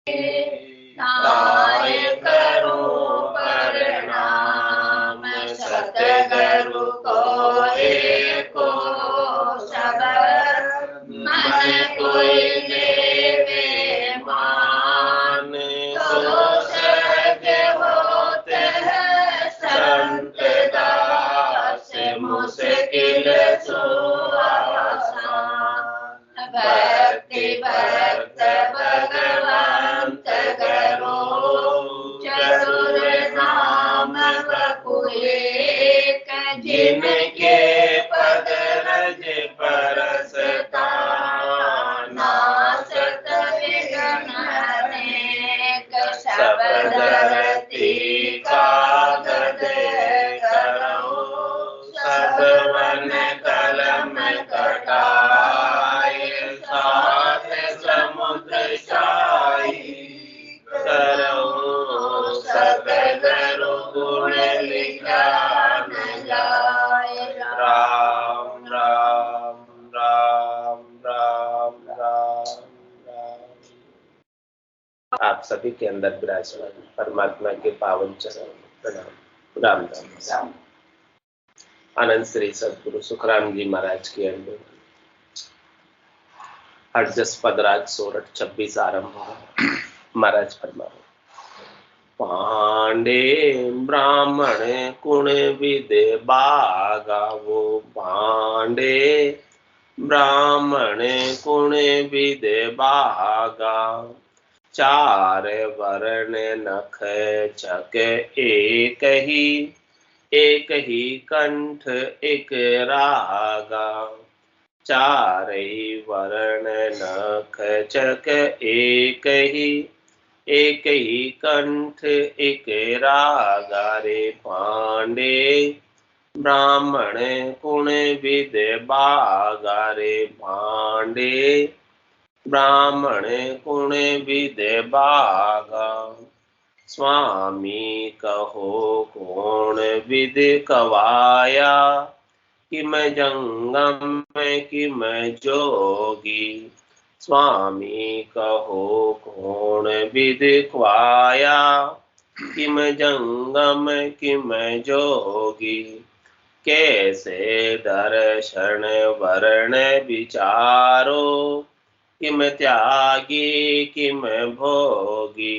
ताय करो प्रणाम सतगुरु को एको सब मन कोई देवे मान तो सहज होते हैं संत दास मुश्किल सुआसान भक्ति भक्त भगवंत करो चतुर नाम बपुएक जिनके पद रज परसता नासत विघ्न अनेक सब धरती कागद करो सब वन कलम कटाए सात समुद्र शाही करो सतगुरु गुण लिखान जाए। राम राम राम राम राम राम। आप सभी के अंदर विराजमान परमात्मा के पावन चरण प्रणाम। राम राम राम। आनंद श्री सदगुरु सुखराम जी महाराज के अंदर हरजस पदराज सोरठ 26 आरंभ हुआ। महाराज फरमाओ पांडे ब्राह्मण कुण विदे बागा वो पांडे ब्राह्मण कुण विदे बागा चार वर्ण नख चक एक ही कंठ एक रागा चारै वर्ण नख चक एक ही कंठ एक रागा रे पांडे ब्राह्मण कुण विद बागा रे पांडे ब्राह्मण कुण विद बागा स्वामी कहो कौन विद कवाया किम जंगम किम जोगी स्वामी कहो कौन विद कवाया किम जंगम किम जोगी कैसे दर्शन वर्ण विचारो किम त्यागी किम भोगी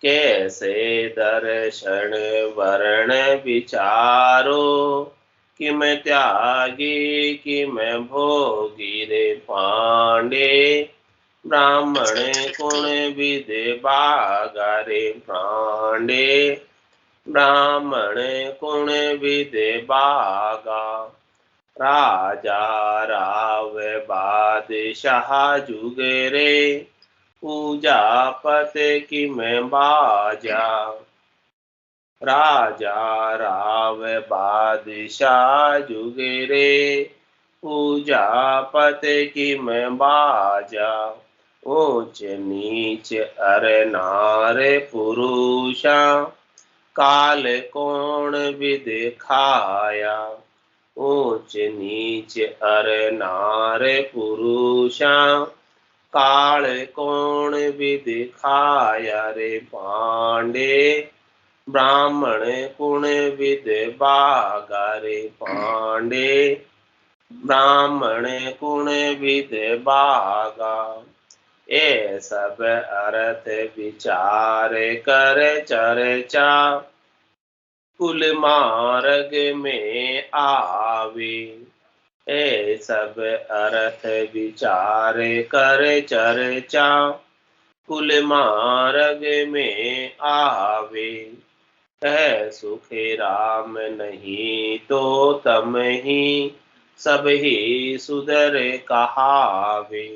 कैसे दर्शन वर्ण विचारो किम त्यागी किम भोगी रे पांडे ब्राह्मण कुण विद बागा रे पांडे ब्राह्मण कुण विद बागा राजा राव बादशाह जुगरे पूजा पत किम बाजा राजा राव बादशाह जुगरे पूजा पत किम बाजा ऊंच नीच अर नार पुरुषा काल कौन विद खाया ऊंच नीच अर नार पुरुषा काल कौन विद खाया रे पांडे ब्राह्मण कुण विद बागा रे पांडे ब्राह्मण कुण विद बागा ए सब अर्थ विचार कर चर्चा कुल मार्ग में आवे ए सब अर्थ विचार कर चर्चा कुल मार्ग में आवे कह सुख राम नहीं तो तम ही सब ही सुधर कहावे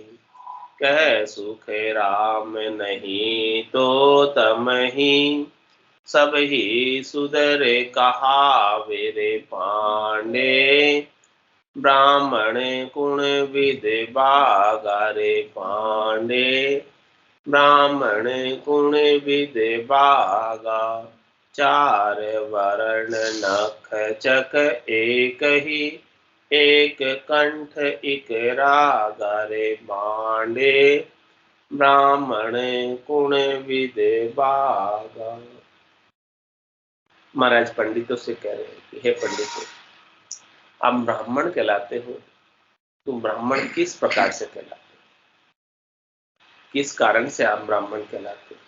कह सुख राम नहीं तो तम ही सब ही सुधर कहावे रे पांडे ब्राह्मण कुण विद बागा रे पांडे ब्राह्मण कुण विद बागा चार वर्ण नख चक एक कंठ एक रागा रे पांडे ब्राह्मण गुण विदे बागा। महाराज पंडितों से कह रहे हैं कि हे पंडितों, आप ब्राह्मण कहलाते हो, तो ब्राह्मण किस प्रकार से कहलाते हो, किस कारण से आप ब्राह्मण कहलाते हो?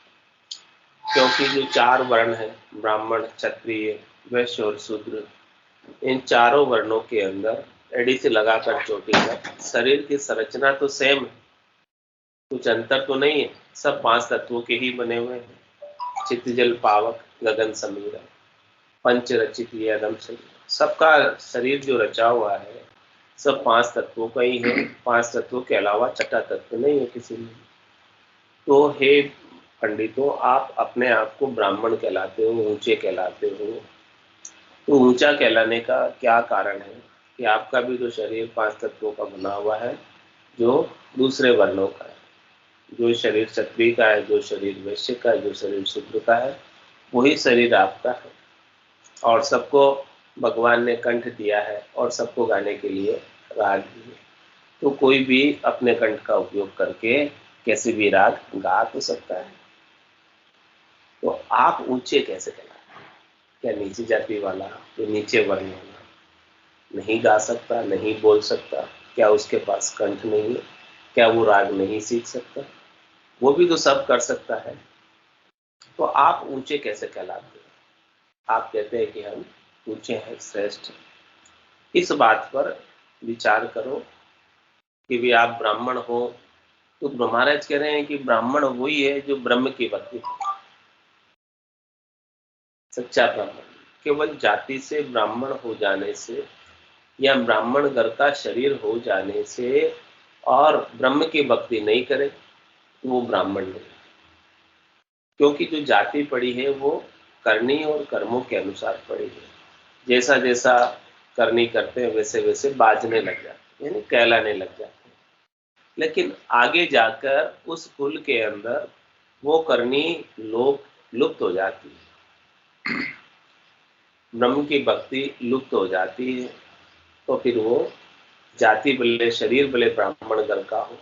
क्योंकि जो 4 वर्ण है, ब्राह्मण, क्षत्रिय, वैश्य और शूद्र, इन चारों वर्णों के अंदर एड़ी से लगाकर चोटी तक शरीर की संरचना तो सेम है, कुछ अंतर तो नहीं है। सब 5 तत्वों के ही बने हुए हैं। चित्त जल पावक गगन समीरा, पंच रचित ये अदम शरीर, सबका शरीर जो रचा हुआ है सब 5 तत्वों का ही है। 5 तत्वों के अलावा छठा तत्व नहीं है किसी में। तो हे पंडितों, आप अपने आप को ब्राह्मण कहलाते हो, ऊंचे कहलाते हो। तो ऊंचा कहलाने का क्या कारण है कि आपका भी तो शरीर 5 तत्वों का बना हुआ है, जो दूसरे वर्णों का है। जो शरीर क्षत्रिय का है, जो शरीर वैश्य का है, जो शरीर शूद्र का है, वही शरीर आपका है। और सबको भगवान ने कंठ दिया है और सबको गाने के लिए राग दिए। तो कोई भी अपने कंठ का उपयोग करके कैसे भी राग गा तो सकता है। तो आप ऊंचे कैसे कहलाते हैं? क्या नीची जाति वाला, तो नीचे वर्ण वाला नहीं गा सकता, नहीं बोल सकता? क्या उसके पास कंठ नहीं है? क्या वो राग नहीं सीख सकता? वो भी तो सब कर सकता है। तो आप ऊंचे कैसे कहलाते हैं? आप कहते हैं कि हम ऊंचे हैं, श्रेष्ठ हैं। इस बात पर विचार करो कि भी आप ब्राह्मण हो। तो महाराज कह रहे हैं कि ब्राह्मण वही है जो ब्रह्म की भक्ति करे, सच्चा ब्राह्मण। केवल जाति से ब्राह्मण हो जाने से या ब्राह्मण घर का शरीर हो जाने से और ब्रह्म की भक्ति नहीं करे तो वो ब्राह्मण नहीं। क्योंकि जो जाति पड़ी है वो करनी और कर्मों के अनुसार पड़ी है। जैसा जैसा करनी करते हैं वैसे वैसे बाजने लग जाते हैं, यानी कहलाने लग जाते हैं। लेकिन आगे जाकर उस कुल के अंदर वो करनी लोप लुप्त हो जाती है, ब्रह्म की भक्ति लुप्त हो जाती है। तो फिर वो जाति भले, शरीर भले ब्राह्मण घर का हो,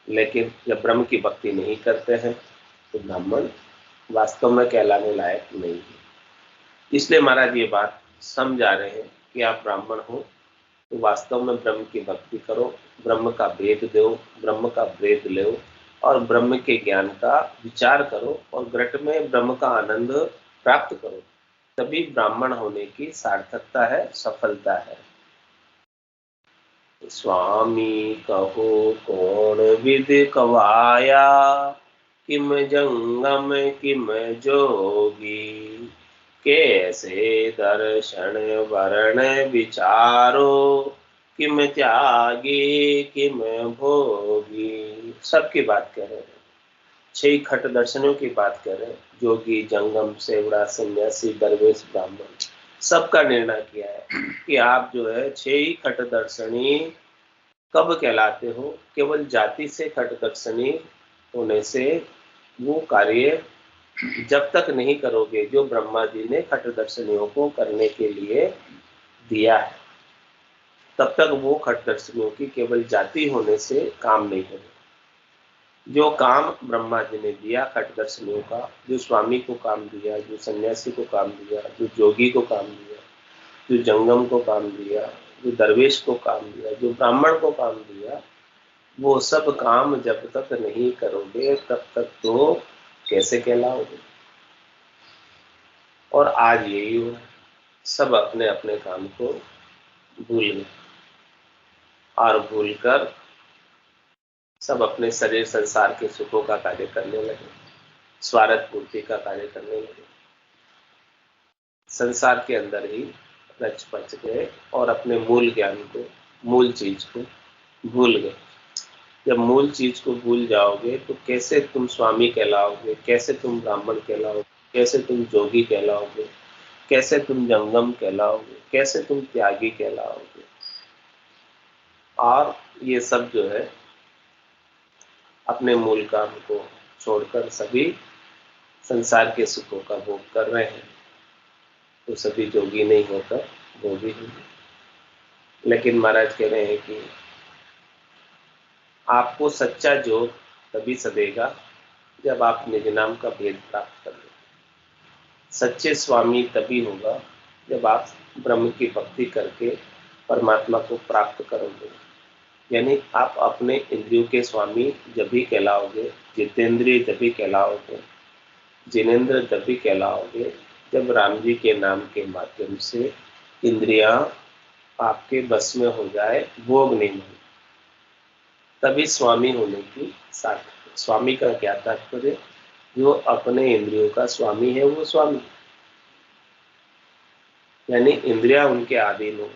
लेकिन जब ब्रह्म की भक्ति नहीं करते हैं तो ब्राह्मण वास्तव में कहलाने लायक नहीं है। इसलिए महाराज ये बात समझा रहे हैं कि आप ब्राह्मण हो तो वास्तव में ब्रह्म की भक्ति करो, ब्रह्म का भेद दो, ब्रह्म का भेद लो और ब्रह्म के ज्ञान का विचार करो और घृत में ब्रह्म का आनंद प्राप्त करो। तभी ब्राह्मण होने की सार्थकता है, सफलता है। स्वामी कहो कौन विद कवाया, किम जंगम किम जोगी, कैसे दर्शन वर्ण विचारो, किम त्यागी किम भोगी। सबकी बात कर रहे हैं, 6 खट दर्शनों की बात कर रहे हैं। जोगी, जंगम, सेवड़ा, सन्यासी, दरवेश, ब्राह्मण, सबका निर्णय किया है कि आप जो है 6 ही खट दर्शनी कब कहलाते हो। केवल जाति से खट दर्शनी होने से वो कार्य जब तक नहीं करोगे जो ब्रह्मा जी ने खट दर्शनियों को करने के लिए दिया है, तब तक वो खट दर्शनियों की केवल जाति होने से काम नहीं होगा। जो काम ब्रह्मा जी ने दिया खट दर्शनियों का, जो स्वामी को काम दिया, जो सन्यासी को काम दिया, जो जोगी को काम दिया, जो जंगम को काम दिया, जो दरवेश को काम दिया, जो ब्राह्मण को काम दिया, वो सब काम जब तक नहीं करोगे तब तक तो कैसे कहलाओगे। और आज यही हो, सब अपने अपने काम को भूल गए और भूलकर सब अपने शरीर संसार के सुखों का कार्य करने लगे, स्वार्थ पूर्ति का कार्य करने लगे, संसार के अंदर ही रच पच गए और अपने मूल ज्ञान को, मूल चीज को भूल गए। जब मूल चीज को भूल जाओगे तो कैसे तुम स्वामी कहलाओगे, कैसे तुम ब्राह्मण कहलाओगे, कैसे तुम जोगी कहलाओगे, कैसे तुम जंगम कहलाओगे, कैसे तुम त्यागी कहलाओगे। और ये सब जो है अपने मूल काम को छोड़कर सभी संसार के सुखों का भोग कर रहे हैं, तो सभी जोगी नहीं होकर भोगी होंगे। लेकिन महाराज कह रहे हैं कि आपको सच्चा जोग तभी सदेगा जब आप निज नाम का भेद प्राप्त कर लें। सच्चे स्वामी तभी होगा जब आप ब्रह्म की भक्ति करके परमात्मा को प्राप्त करोगे। यानी आप अपने इंद्रियों के स्वामी जब भी कहलाओगे, जितेंद्रिय जब भी कहलाओगे, जिनेंद्र जब भी कहलाओगे जब राम जी के नाम के माध्यम से इंद्रियां आपके बस में हो जाए, भोग नहीं हो, तभी स्वामी होने की सार्थक। स्वामी का क्या तात्पर्य? जो अपने इंद्रियों का स्वामी है वो स्वामी, यानी इंद्रियां उनके अधीन हो,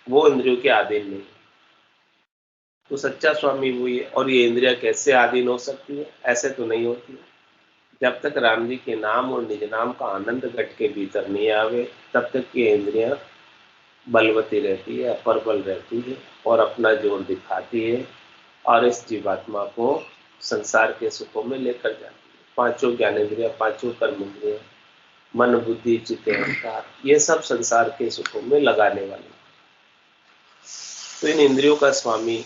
वो इंद्रियों के अधीन नहीं। तो सच्चा स्वामी वही है। और ये इंद्रियां कैसे अधीन हो सकती है? ऐसे तो नहीं होती। जब तक राम जी के नाम और निज नाम का आनंद घट के भीतर नहीं आवे, तब तक ये इंद्रियां बलवती रहती है, अप्रबल रहती है और अपना जोर दिखाती है और इस जीवात्मा को संसार के सुखों में लेकर जाती है। पांचों ज्ञानेंद्रियां, पांचों कर्मेंद्रियां, मन बुद्धि चित्त अहंकार, ये सब संसार के सुखों में लगाने वाले। तो इन इंद्रियों का स्वामी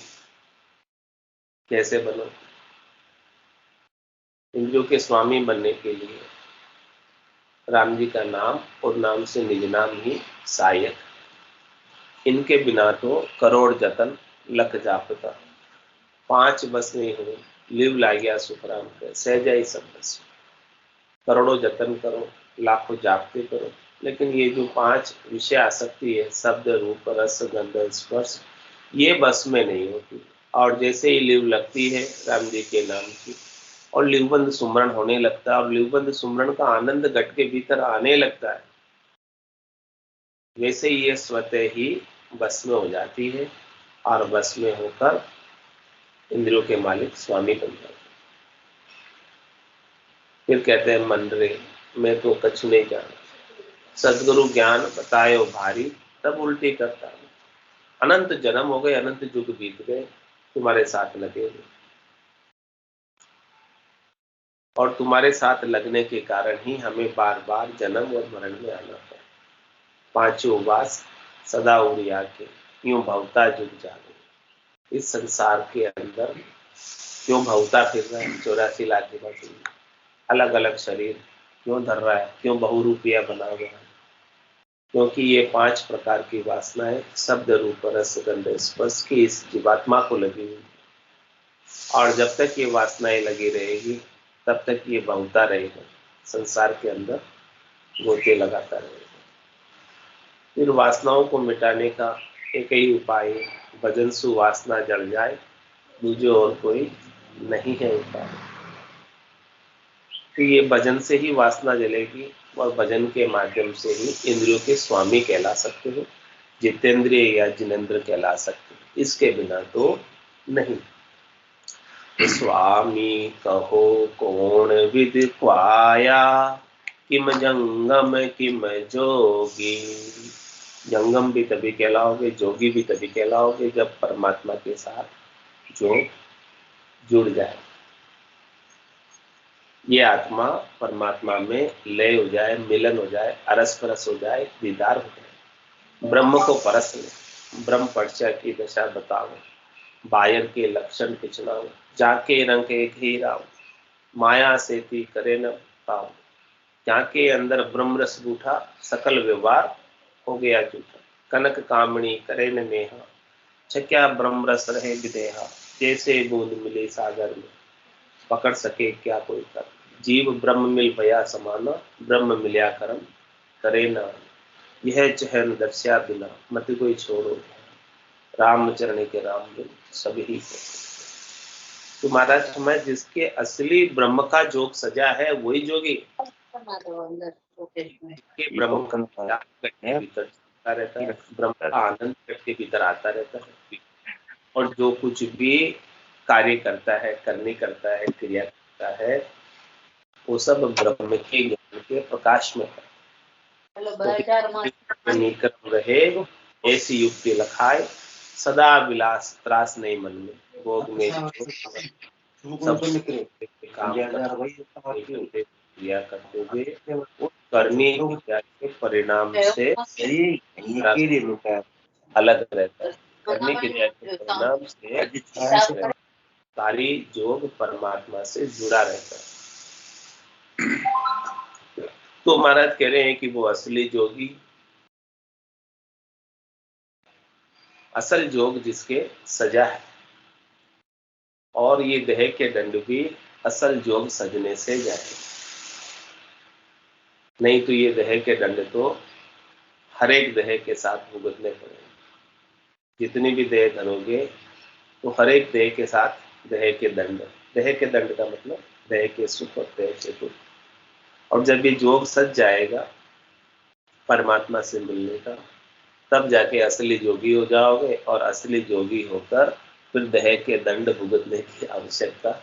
कैसे बनो? इंद्रियों के स्वामी बनने के लिए राम जी का नाम और नाम से निज नाम ही सहायक। इनके बिना तो करोड़ जतन लख जापता, 5 बस नहीं हुए, लिव ला गया सुखराम के सहजाई सब बस। करोड़ों जतन करो, लाखों जापते करो, लेकिन ये जो 5 विषय आसक्ति है, शब्द रूप रस गंध स्पर्श, ये बस में नहीं होती। और जैसे ही लिव लगती है राम जी के नाम की और लिवबंद सुमरण होने लगता है और लिवबंद सुमरण का आनंद घट के भीतर आने लगता है, वैसे ही ये स्वतः ही बस में हो जाती है और बस में होकर इंद्रियों के मालिक स्वामी बन जाते। फिर कहते हैं मन रे मैं तो कछु नहीं जाना, सदगुरु ज्ञान बतायो भारी, तब उल्टी करता हूं। अनंत जन्म हो गए, अनंत युग बीत गए, तुम्हारे साथ लगे हुए, और तुम्हारे साथ लगने के कारण ही हमें बार बार जन्म और मरण में आना पड़ा। पांचों वास सदा उड़िया के यूं भवता जुग जागे। इस संसार के अंदर क्यों भवता फिर रहा है? 84 लाख की अलग अलग शरीर क्यों धर रहा है? क्यों बहुरूपिया बना हुआ है? क्योंकि ये 5 प्रकार की वासनाएं शब्द रूप रस गंध स्पर्श की इस जीवात्मा को लगी हुई, और जब तक ये वासनाएं लगी रहेगी तब तक ये बहुता रहेगा, संसार के अंदर गोते लगाता रहेगा। फिर वासनाओं को मिटाने का एक ही उपाय है, भजन सु वासना जल जाए, दूजे और कोई नहीं है उपाय। तो ये भजन से ही वासना जलेगी और भजन के माध्यम से ही इंद्रियों के स्वामी कहला सकते हो, जितेंद्रिय या जिनेंद्र कहला सकते हो। इसके बिना तो नहीं। स्वामी कहो कौन विद पाया, किम जंगम किम जोगी। जंगम भी तभी कहलाओगे, जोगी भी तभी कहलाओगे जब परमात्मा के साथ जो जुड़ जाए, ये आत्मा परमात्मा में लय हो जाए, मिलन हो जाए, अरस परस हो जाए, दीदार हो जाए। ब्रह्म को परस ले, ब्रह्म परिचय की दशा बताओ, बायर के लक्षण पिछलाओ, जाके रंग एक ही राव, माया से थी करे न पाओ। जाके अंदर ब्रह्म रस रूठा, सकल व्यवहार हो गया झूठा। कनक कामणी करे न नेहा, छक्या ब्रह्म रस रहे विदेहा। जैसे बूंद मिले सागर में, पकड़ सके क्या कोई कर। जीव ब्रह्म मिल भया समाना, ब्रह्म मिल्या करम करे ना। यह चहन दर्शा बिना, मत कोई छोड़ो, रामचरण के राम बिन सभी को। तो महाराज मैं जिसके असली ब्रह्म का जोग सजा है वही जोगी, ब्रह्म का भीतर चलता रहता है, ब्रह्म का आनंद के भीतर आता रहता है, और जो कुछ भी कार्य करता है, करनी करता है, क्रिया करता है, वो सब ब्रह्म के ज्ञान के प्रकाश में है। निकट रहे ऐसी युक्ति लखाए, सदा विलास त्रास नहीं मन में, भोग में सब काम क्रिया करते हुए उस करनी क्रिया के परिणाम से अलग रहता है। करनी क्रिया के परिणाम से सारी जोग परमात्मा से जुड़ा रहता है। तो महाराज कह रहे हैं कि वो असली जोगी, असल जोग जिसके सजा है, और ये देह के दंड भी असल जोग सजने से जाए, नहीं तो ये देह के दंड तो हर एक देह के साथ भुगतने पड़ेंगे। जितनी भी देह धरोगे तो हर एक देह के साथ देह के दंड, देह के दंड का मतलब देह के सुख और देह के दुख। और जब ये जोग सज जाएगा परमात्मा से मिलने का, तब जाके असली जोगी हो जाओगे, और असली जोगी होकर फिर देह के दंड भुगतने की आवश्यकता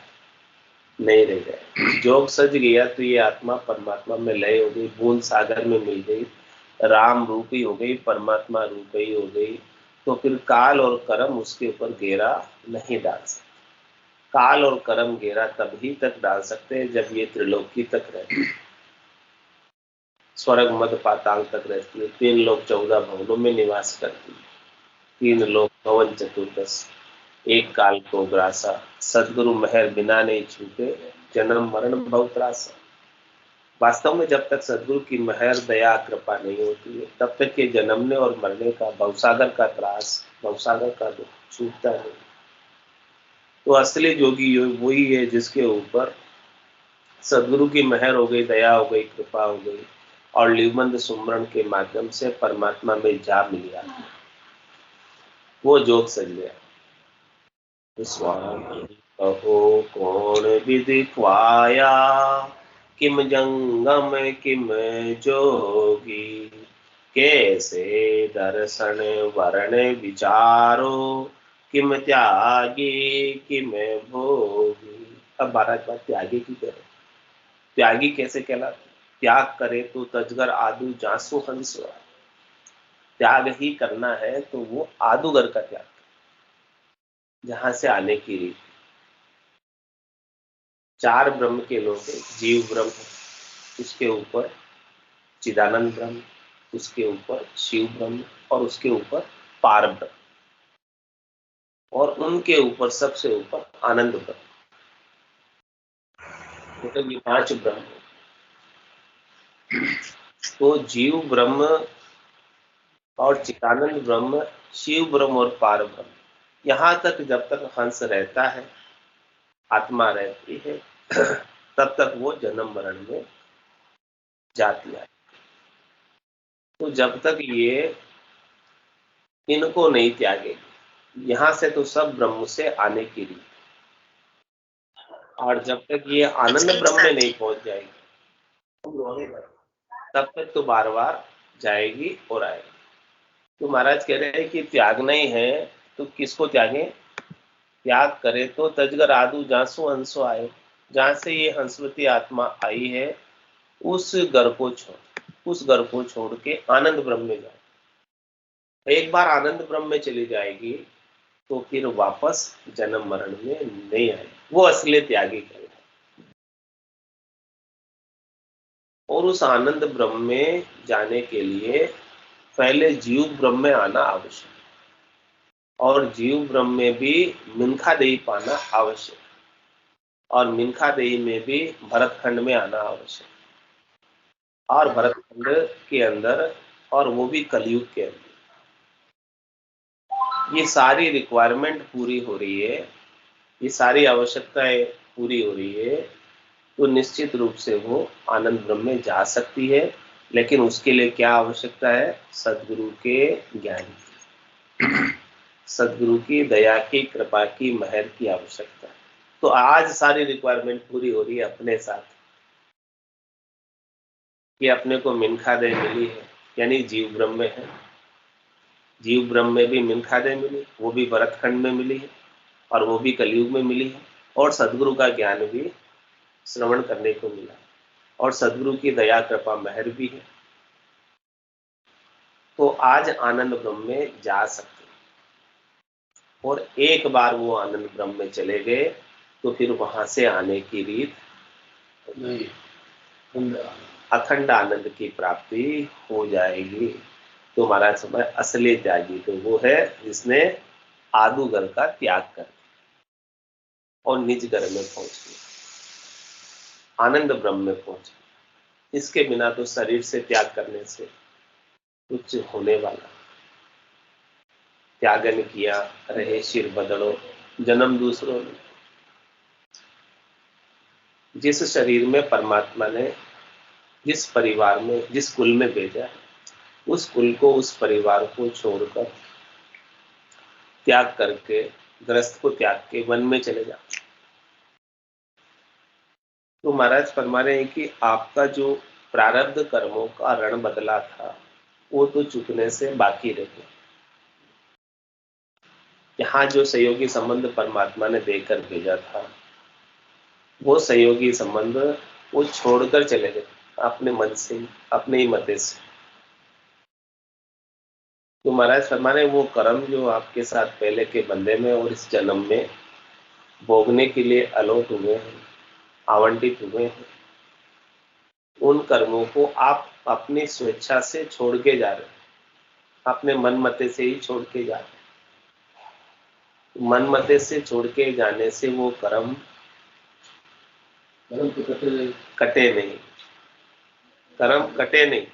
नहीं रह जाए। जोग सज गया तो ये आत्मा परमात्मा में लय हो गई, बूंद सागर में मिल गई, राम रूपी हो गई, परमात्मा रूपी हो गई। तो फिर काल और कर्म उसके ऊपर घेरा नहीं डाल सकते। काल और कर्म घेरा तभी तक डाल सकते हैं जब ये त्रिलोकी तक रहती है, स्वर्ग मध्य पाताल तक रहती है, 3 लोक 14 भवनों में निवास करती है, 3 लोक भवन चतुर्दश, एक काल को ग्रासा, सदगुरु मेहर बिना नहीं छूटे, जन्म मरण भव त्रासा। वास्तव में जब तक सदगुरु की मेहर दया कृपा नहीं होती है, तब तक ये जन्मने और मरने का भवसागर का त्रास, भवसागर का दुख छूटता नहीं। तो असली जोगी वही है जिसके ऊपर सदगुरु की मेहर हो गई, दया हो गई, कृपा हो गई, और लिवमंद सुमरण के माध्यम से परमात्मा में जा मिल गया, वो जोग सज गया। स्वामी कहो कौन विधि ख्वाया, किम जंगम किम जोगी, कैसे दर्शन वर्ण विचारो, किम त्यागी किम भोगी। अब महाराज बात त्यागी की करें, त्यागी कैसे कहलाते? त्याग करे तो तजगर आदू जांसू हंस, त्याग ही करना है तो वो आदुगर का त्याग, जहां से आने की रीत। 4 ब्रह्म के लोग हैं, जीव ब्रह्म, उसके ऊपर चिदानंद ब्रह्म, उसके ऊपर शिव ब्रह्म, और उसके ऊपर पार ब्रह्म, और उनके ऊपर सबसे ऊपर आनंद ब्रह्म। मतलब ये 5 ब्रह्म। तो जीव ब्रह्म और चिदानंद ब्रह्म, शिव ब्रह्म और पार ब्रह्म, यहां तक जब तक हंस रहता है, आत्मा रहती है, तब तक वो जन्म मरण में जाती है। तो जब तक ये इनको नहीं त्यागेगी, यहां से तो सब ब्रह्म से आने की रीत, और जब तक ये आनंद ब्रह्म में नहीं पहुंच जाएगी, तब तक तो बार बार जाएगी और आएगी। तो महाराज कह रहे हैं कि त्यागना ही है तो किसको त्यागें? त्याग करे तो तजगर आदू जांसू हंसो आए, जहां से ये हंसवती आत्मा आई है उस घर को छोड़ के आनंद ब्रह्म में जाए। एक बार आनंद ब्रह्म में चली जाएगी तो फिर वापस जन्म मरण में नहीं आएगी, वो असली त्यागी कहलाए। और उस आनंद ब्रह्म में जाने के लिए पहले जीव ब्रह्म में आना आवश्यक, और जीव ब्रह्म में भी मिनखा देही पाना आवश्यक, और मिनखा देही में भी भरतखंड में आना आवश्यक, और भरतखंड के अंदर, और वो भी कलयुग के अंदर। ये सारी रिक्वायरमेंट पूरी हो रही है, ये सारी आवश्यकताएं पूरी हो रही है, तो निश्चित रूप से वो आनंद ब्रह्म में जा सकती है। लेकिन उसके लिए क्या आवश्यकता है? सदगुरु के ज्ञान की, सदगुरु की दया की, कृपा की, मेहर की आवश्यकता है। तो आज सारी रिक्वायरमेंट पूरी हो रही है अपने साथ, कि अपने को मिनखा दे मिली है, यानी जीव ब्रह्म में है। जीव ब्रह्म में भी मिनखा दे मिली, वो भी भरतखंड में मिली है, और वो भी कलयुग में मिली है, और सदगुरु का ज्ञान भी श्रवण करने को मिला, और सदगुरु की दया कृपा मेहर भी है। तो आज आनंद ब्रह्म में जा सकते हैं, और एक बार वो आनंद ब्रह्म में चले गए तो फिर वहां से आने की रीत नहीं, अखंड आनंद की प्राप्ति हो जाएगी। तो महाराज समय असली त्यागी तो वो है जिसने आदुगर का त्याग कर और निज घर में पहुंच गया, आनंद ब्रह्म में पहुंच गया। इसके बिना तो शरीर से त्याग करने से कुछ होने वाला। त्यागन किया रहे सिर बदलो, जन्म दूसरों ने। जिस शरीर में परमात्मा ने जिस परिवार में जिस कुल में भेजा है, उस कुल को उस परिवार को छोड़कर त्याग करके, ग्रस्त को त्याग के वन में चले जाओ। तो महाराज फरमा रहे हैं कि आपका जो प्रारब्ध कर्मों का ऋण बदला था वो तो चुकने से बाकी रह गया। यहाँ जो सहयोगी संबंध परमात्मा ने देकर भेजा था, वो सहयोगी संबंध वो छोड़कर चले गए अपने मन से, अपने ही मते से। तो महाराज फरमा रहे वो कर्म जो आपके साथ पहले के बंदे में और इस जन्म में भोगने के लिए अलॉट हुए हैं, आवंटित हुए हैं, उन कर्मों को आप अपनी स्वेच्छा से छोड़ के जा रहे हैं, अपने मन मते से ही छोड़ के जा रहे हैं। मन मते से छोड़ के जाने से वो कर्म तो कटे नहीं, कर्म कटे नहीं,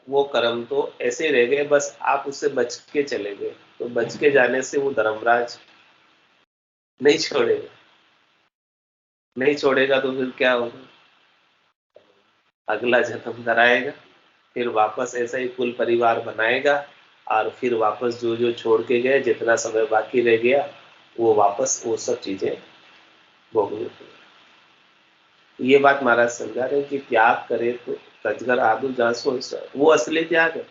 वो कर्म तो ऐसे रह गए, बस आप उससे बच के चले गए। तो बच के जाने से वो धर्मराज नहीं छोड़ेगा, नहीं छोड़ेगा तो फिर क्या होगा, अगला जन्म कराएगा, फिर वापस ऐसा ही कुल परिवार बनाएगा और फिर वापस जो जो छोड़ के गए, जितना समय बाकी रह गया वो वापस वो सब चीजें भोगनी पड़ेगी। ये बात महाराज समझा रहे कि त्याग करे तो तजगर आदू जासो, वो असली त्याग है।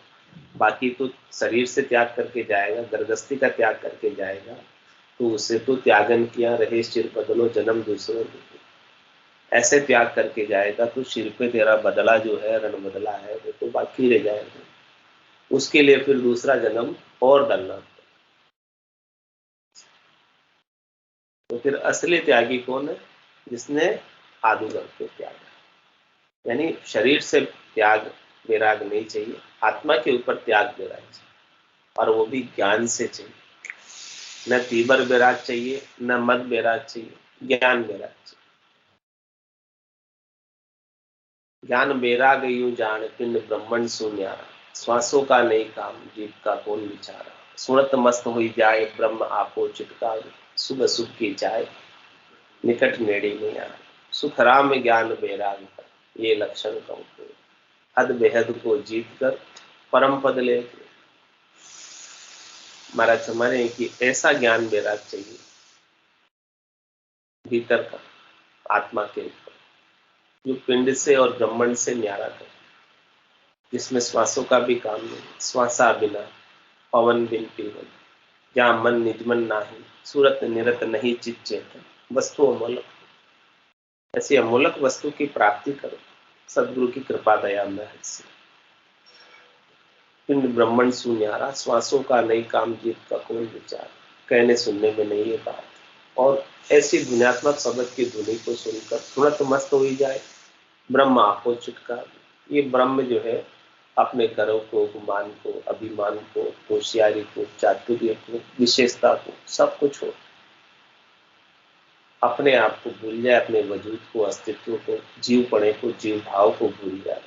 बाकी तो शरीर से त्याग करके जाएगा, गर्गस्थी का त्याग करके जाएगा, तो उसे तो त्यागन किया रहे सिर बदलो, जन्म दूसरों। ऐसे त्याग करके जाएगा तो सिर पे तेरा बदला जो है, रण बदला है, वो तो बाकी रह जाएगा। उसके लिए फिर दूसरा जन्म और डलना। तो फिर असली त्यागी कौन है? जिसने आदुगम को त्यागा। यानी शरीर से त्याग वैराग नहीं चाहिए, आत्मा के ऊपर त्याग वैराग चाहिए, और वो भी ज्ञान से चाहिए। न तीबर वैराग चाहिए, न मद वैराग चाहिए, ज्ञान वैराग चाहिए। ज्ञान वैराग यूं जान, पिंड ब्रह्मण शून्यारा, श्वासों का नहीं काम, जीव का कौन विचारा। सुनत मस्त हुई जाए, ब्रह्म आपो चिटकाए, सुबह सुख की चाय, निकट नेड़ी नहीं आए। सुख राम ज्ञान वैराग का, ये लक्षण कहूँ। हद बेहद को जीत कर परम पद ले। महाराज हमारे कि ऐसा ज्ञान वैराग चाहिए भीतर का, आत्मा के ऊपर, जो पिंड से और ब्रह्मांड से न्यारा करे, जिसमें श्वासों का भी काम नहीं, श्वासा बिना पवन बिन पीवन, जहाँ मन निजमन नाही, सूरत निरत नहीं चित चेतन, वस्तु अमूलक। ऐसी अमूलक वस्तु की प्राप्ति करो सदगुरु की कृपा दया में। पिंड ब्रह्मण सुन्यारा, श्वासों का नहीं काम, जीत का कौन विचार, कहने सुनने में नहीं ये बात। और ऐसी ध्वन्यात्मक शब्द की ध्वनि को सुनकर तुरंत मस्त हो ही जाए, ब्रह्म आपको चुटका। ये ब्रह्म जो है अपने गर्व को, गुमान को, अभिमान को, होशियारी को, चातुर्य को, विशेषता को, सब कुछ हो, अपने आप को भूल जाए, अपने वजूद को, अस्तित्व को, जीव पड़े को, जीव भाव को भूल जाए,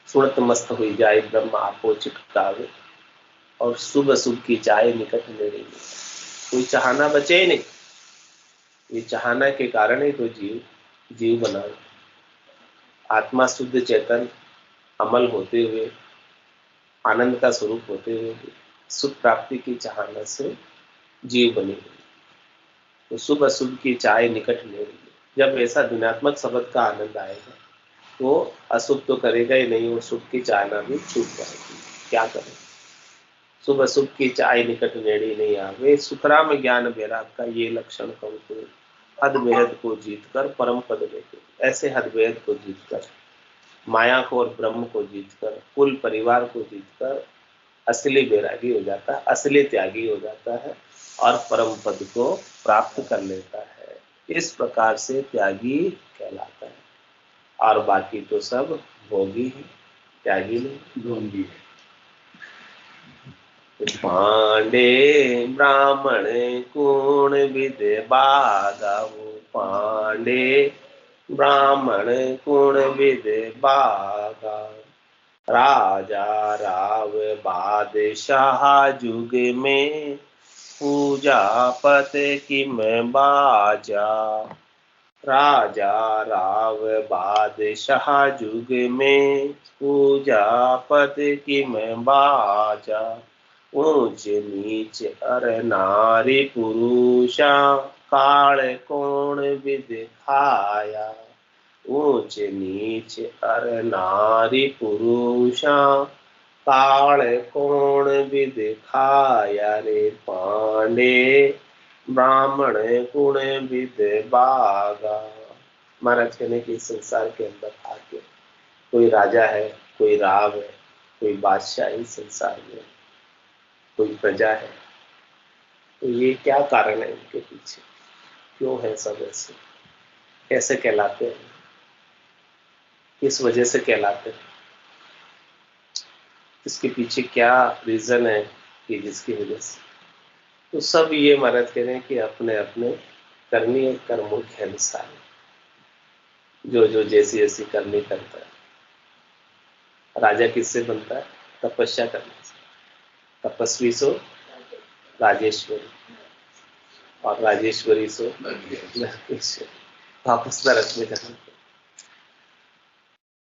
सुरत मस्त हुई जाए, ब्रह्म आपो चिटकावे, और शुभ शुभ की जाए निकट नेड़े। कोई चाहना बचे ही नहीं, ये चाहना के कारण ही तो जीव जीव बना। आत्मा शुद्ध चेतन अमल होते हुए, आनंद का स्वरूप होते हुए, सुख प्राप्ति की चाहना से जीव बनी हुई। तो शुभ अशुभ की चाय निकट नेड़े। जब ऐसा गुणात्मक शब्द का आनंद आएगा तो अशुभ तो करेगा ही नहीं, और शुभ की चाहना भी छूट जाएगी। क्या करें? शुभ अशुभ की चाय निकट नेड़ी नहीं आवे, सुखराम ज्ञान वैराग का ये लक्षण कहूँ तो, हद बेहद को जीत कर परम पद लेते। ऐसे हद बेहद को जीत कर, माया को और ब्रह्म को जीत कर, कुल परिवार को जीत कर असली वैरागी हो जाता है, असली त्यागी हो जाता है, और परम पद को प्राप्त कर लेता है। इस प्रकार से त्यागी कहलाता है, और बाकी तो सब भोगी है, त्यागी नहीं, ढोंगी है। पांडे ब्राह्मण कुण विद बागाओ, पांडे ब्राह्मण कुण विद बागा। राजा राव बादशाह जुग में, पूजा पत किम बाजा। राजा राव बादशाह जुग में, पूजा पत किम बाजा। ऊंच नीच अर नारी पुरुषा, काल कोण विद खाया। ऊंच नीच अर नारी पुरुषा, काल कोण विद खाया रे। पांडे ब्राह्मण गुण विद बागा। महाराज कहने की संसार के अंदर आके कोई राजा है, कोई राव है, कोई बादशाह है संसार में, कोई प्रजा है, तो ये क्या कारण है इनके पीछे, क्यों है सब ऐसे, कैसे कहलाते हैं, किस वजह से कहलाते हैं, इसके पीछे क्या रीजन है कि जिसकी वजह से, तो सब ये महाराज कह रहे हैं कि अपने अपने करनी और कर्मों के अनुसार जो जो जैसी जैसी करनी करता है। राजा किससे बनता है? तपस्या करने से। तपस्वी सो राजेश्वरी, और राजेश्वरी सो नरकेश्वरी, वापस नरक में जाना।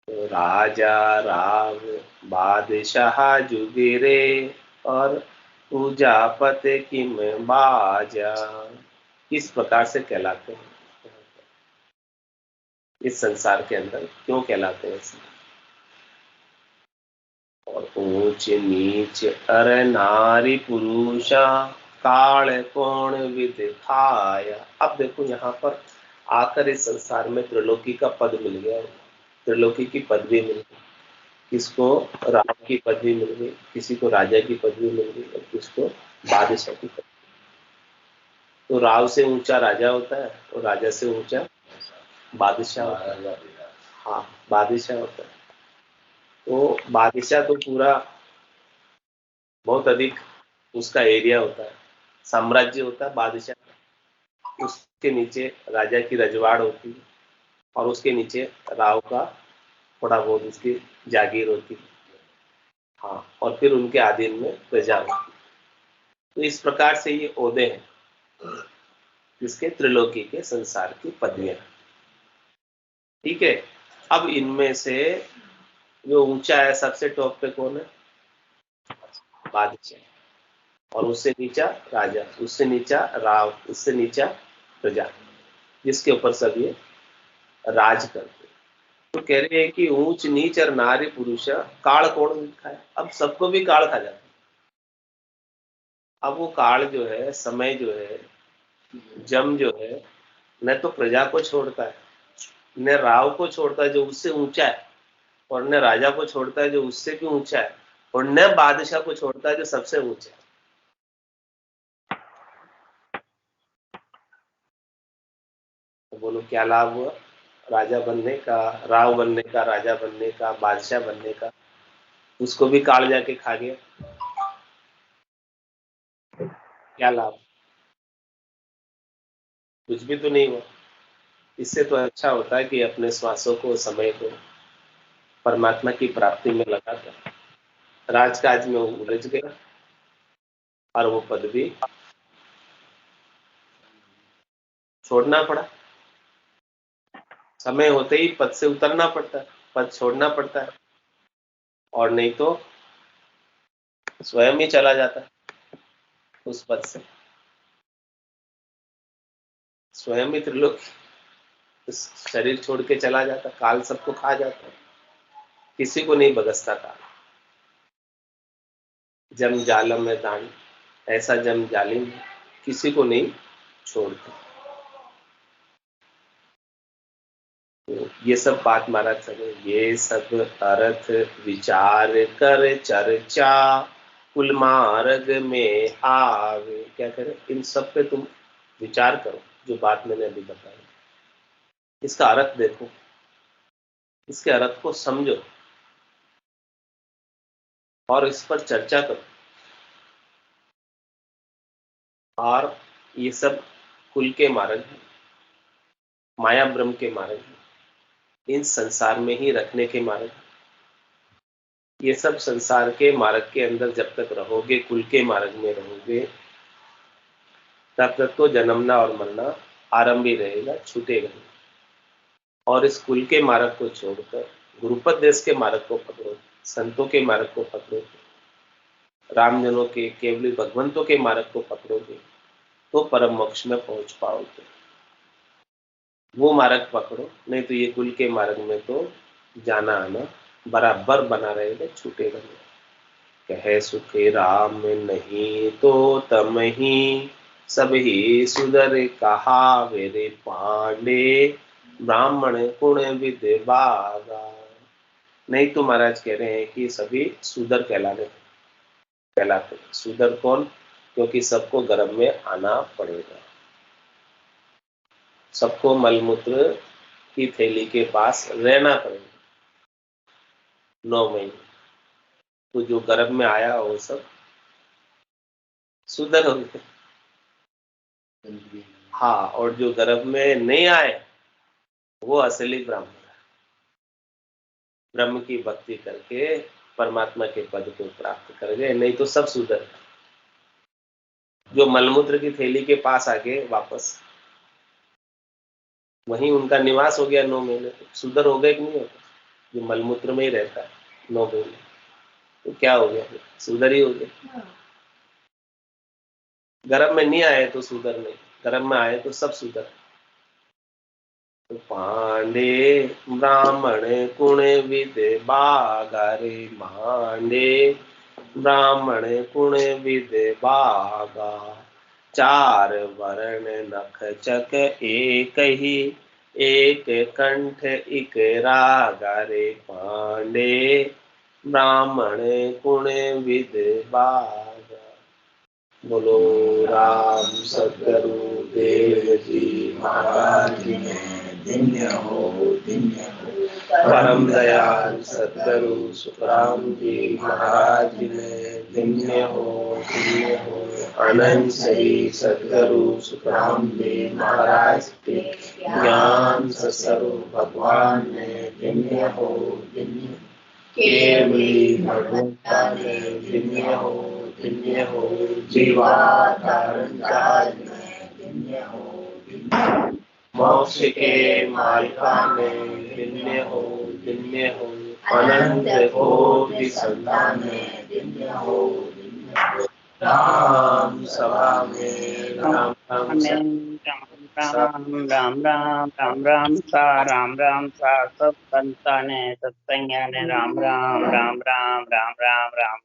तो राजा राव बादशाह जुगिरे, और पूजा पते किम बाजा, किस प्रकार से कहलाते हैं इस संसार के अंदर, क्यों कहलाते हैं ऐसे। और ऊंच नीच अर नारी पुरुषा, काल कोण विद खाया। अब देखो यहाँ पर आकर इस संसार में त्रिलोकी का पद मिल गया, त्रिलोकी की पदवी मिल गई। किसको? राम की पदवी मिल गई, किसी को राजा की पदवी मिल गई, और किसको बादशाह की पदवी। तो राव से ऊंचा राजा होता है, और राजा से ऊंचा बादशाह होता है। हाँ, बादशाह होता है। तो बादशाह तो पूरा बहुत अधिक उसका एरिया होता है, साम्राज्य होता है बादशाह। उसके नीचे राजा की रजवाड़ होती है, और उसके नीचे राव का थोड़ा बहुत उसकी जागीर होती है। हाँ, और फिर उनके अधीन में प्रजा होती है। तो इस प्रकार से ये ओहदे हैं जिसके त्रिलोकी के संसार की पदवियां। ठीक है। अब इनमें से जो ऊंचा है, सबसे टॉप पे कौन है? बादशाह। और उससे नीचा राजा, उससे नीचा राव, उससे नीचा प्रजा, जिसके ऊपर सब ये राज करते। तो कह रहे हैं कि ऊंच नीच और नारी पुरुष काल कौन लिखा है। अब सबको भी काल खा जाता है। अब वो काल जो है, समय जो है, जम जो है, न तो प्रजा को छोड़ता है, न राव को छोड़ता है जो उससे ऊंचा है, और न राजा को छोड़ता है जो उससे भी ऊंचा है, और न बादशाह को छोड़ता है जो सबसे ऊंचा है। तो बोलो क्या लाभ हुआ राजा बनने का, राव बनने का, राजा बनने का, बादशाह बनने का? उसको भी काल जाके खा गया। क्या लाभ? कुछ भी तो नहीं हुआ। इससे तो अच्छा होता है कि अपने श्वासों को, समय को परमात्मा की प्राप्ति में लगाकर राजकाज में उलझ गया, और वो पद भी छोड़ना पड़ा। समय होते ही पद से उतरना पड़ता है, पद छोड़ना पड़ता है, और नहीं तो स्वयं ही चला जाता है उस पद से, स्वयं ही त्रिलोक इस शरीर छोड़ के चला जाता। काल सबको खा जाता है, किसी को नहीं बगसता काल। जम जालम में दान, ऐसा जम जालिम किसी को नहीं छोड़ता। तो ये सब बात महाराज चले, ये सब अर्थ विचार कर चर्चा, कुल मार्ग में आवे। क्या करें? इन सब पे तुम विचार करो, जो बात मैंने अभी बताई, इसका अर्थ देखो, इसके अर्थ को समझो, और इस पर चर्चा करो। और ये सब कुल के मार्ग हैं, माया ब्रह्म के मार्ग हैं, इन संसार में ही रखने के मार्ग हैं। ये सब संसार के मार्ग के अंदर जब तक रहोगे, कुल के मार्ग में रहोगे, तब तक तो जन्मना और मरना आरंभ ही रहेगा, छूटेगा नहीं। और इस कुल के मार्ग को छोड़कर गुरुपदेश के मार्ग को पकड़ो, संतों के मार्ग को पकड़ोगे, रामजनों के केवली भगवंतों के मार्ग को पकड़ोगे तो परम मोक्ष में पहुंच पाओगे। वो मार्ग पकड़ो, नहीं तो ये कुल के मार्ग में तो जाना आना बराबर बना रहेगा, छूटेगा नहीं। कहे सुखे राम नहीं तो तम ही, सब ही सुधर कहा वेरे पांडे, ब्राह्मण गुण विद्य बागा। नहीं तो महाराज कह रहे हैं कि सभी सुधर कहलाते। सुधर कौन? क्योंकि सबको गर्भ में आना पड़ेगा, सबको मलमूत्र की थैली के पास रहना पड़ेगा 9 महीने। तो जो गर्भ में आया वो सब सुधर हो गए। हाँ, और जो गर्भ में नहीं आए वो असली ब्राह्मण है, ब्रह्म की भक्ति करके परमात्मा के पद को प्राप्त कर गए। नहीं तो सब सुधर, जो मलमूत्र की थैली के पास आ गए वापस, वहीं उनका निवास हो गया 9 महीने, तो सुधर हो गए कि नहीं होगा? जो मलमूत्र में ही रहता है 9 महीने, तो क्या हो गया? सुधर ही हो गया। गर्भ में नहीं आए तो सुधर नहीं, गर्भ में आए तो सब सुधर। तो पांडे ब्राह्मण कुण विद बागारे, मांडे ब्राह्मण कुण विद बागा, चार वर्ण नख चक एक ही, एक कंठ इक रागारे, पांडे ब्राह्मण कुण विद बागा। बोलो राम सदगुरु देव जी महाराज में धन्य हो, धन्य हो। परम दयाल सदगुरु सुखराम जी महाराज में धन्य हो, धन्य हो। अनंत श्री सदगुरु सुखराम जी महाराज के ज्ञान स्वरूप भगवान में धन्य हो, धन्य हो। केवली भगवंता ने धन्य हो, धन्य हो। जीवाधारण काल में धन्य हो, धन्य हो। मोक्ष के मालिका में धन्य हो, धन्य हो। अनंत कोटि संतान में धन्य हो, धन्य हो। राम सभा में राम राम राम सा सब संतान सत्संग राम राम राम राम राम राम राम।